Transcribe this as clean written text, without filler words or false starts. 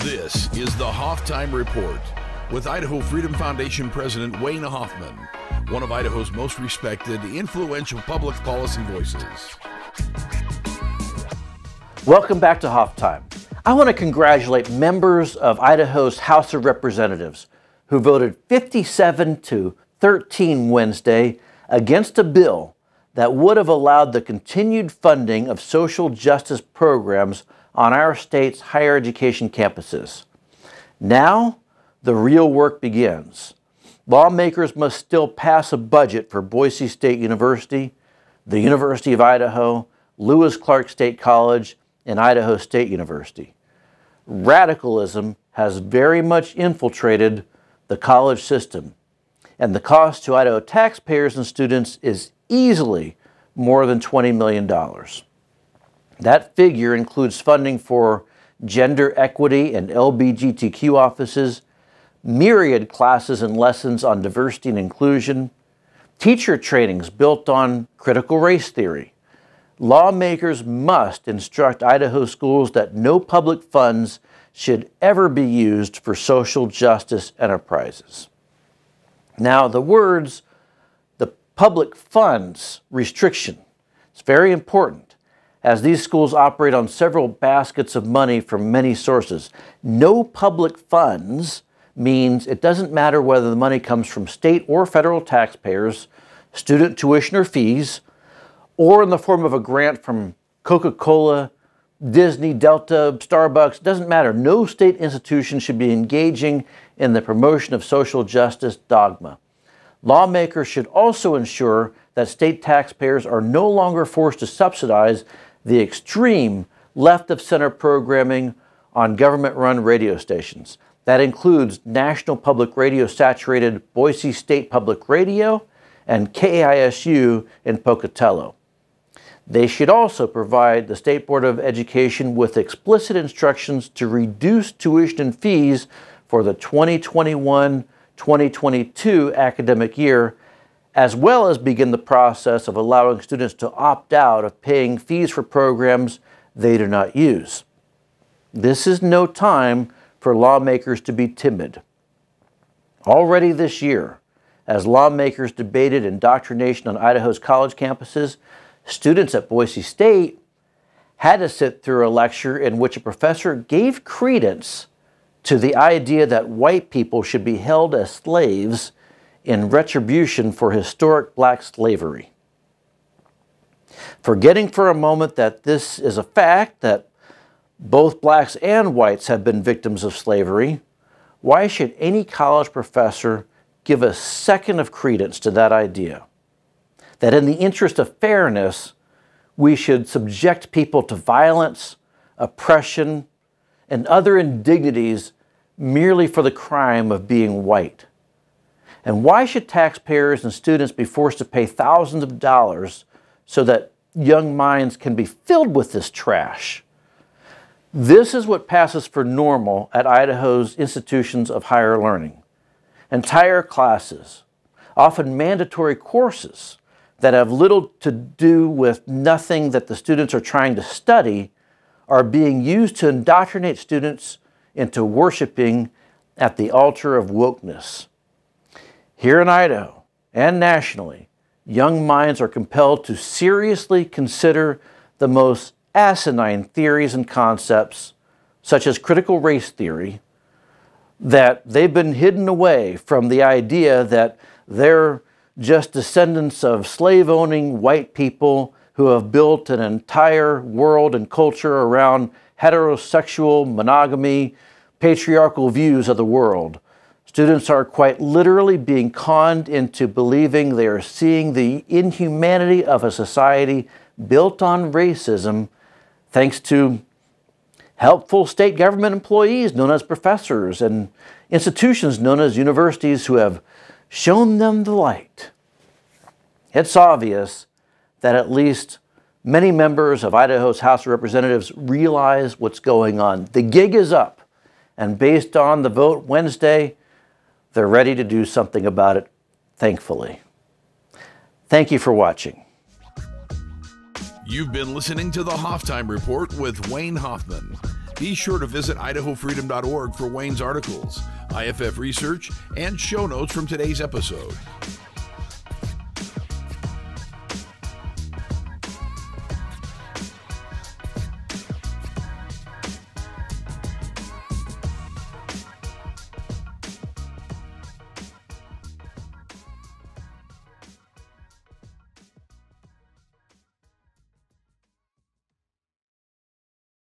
This is the Hoff Time Report with Idaho Freedom Foundation President Wayne Hoffman, one of Idaho's most respected, influential public policy voices. Welcome back to Hoff Time. I want to congratulate members of Idaho's House of Representatives who voted 57-13 Wednesday against a bill that would have allowed the continued funding of social justice programs on our state's higher education campuses. Now, the real work begins. Lawmakers must still pass a budget for Boise State University, the University of Idaho, Lewis Clark State College, and Idaho State University. Radicalism has very much infiltrated the college system, and the cost to Idaho taxpayers and students is easily more than $20 million. That figure includes funding for gender equity and LGBTQ offices, myriad classes and lessons on diversity and inclusion, teacher trainings built on critical race theory. Lawmakers must instruct Idaho schools that no public funds should ever be used for social justice enterprises. Now, the words, the public funds restriction, it's very important, as these schools operate on several baskets of money from many sources. No public funds means it doesn't matter whether the money comes from state or federal taxpayers, student tuition or fees, or in the form of a grant from Coca-Cola, Disney, Delta, Starbucks. It doesn't matter. No state institution should be engaging in the promotion of social justice dogma. Lawmakers should also ensure that state taxpayers are no longer forced to subsidize the extreme left-of-center programming on government-run radio stations. That includes National Public Radio-saturated Boise State Public Radio and KAISU in Pocatello. They should also provide the State Board of Education with explicit instructions to reduce tuition and fees for the 2021-2022 academic year, as well as begin the process of allowing students to opt out of paying fees for programs they do not use. This is no time for lawmakers to be timid. Already this year, as lawmakers debated indoctrination on Idaho's college campuses, students at Boise State had to sit through a lecture in which a professor gave credence to the idea that white people should be held as slaves in retribution for historic black slavery. Forgetting for a moment that this is a fact, that both blacks and whites have been victims of slavery, why should any college professor give a second of credence to that idea? That in the interest of fairness, we should subject people to violence, oppression, and other indignities merely for the crime of being white. And why should taxpayers and students be forced to pay thousands of dollars so that young minds can be filled with this trash? This is what passes for normal at Idaho's institutions of higher learning. Entire classes, often mandatory courses that have little to do with nothing that the students are trying to study, are being used to indoctrinate students into worshiping at the altar of wokeness. Here in Idaho and nationally, young minds are compelled to seriously consider the most asinine theories and concepts, such as critical race theory, that they've been hidden away from the idea that they're just descendants of slave-owning white people who have built an entire world and culture around heterosexual monogamy, patriarchal views of the world. Students are quite literally being conned into believing they are seeing the inhumanity of a society built on racism thanks to helpful state government employees known as professors and institutions known as universities who have shown them the light. It's obvious that at least many members of Idaho's House of Representatives realize what's going on. The gig is up, and based on the vote Wednesday, they're ready to do something about it, thankfully. Thank you for watching. You've been listening to the Hoff Time Report with Wayne Hoffman. Be sure to visit idahofreedom.org for Wayne's articles, IFF research, and show notes from today's episode.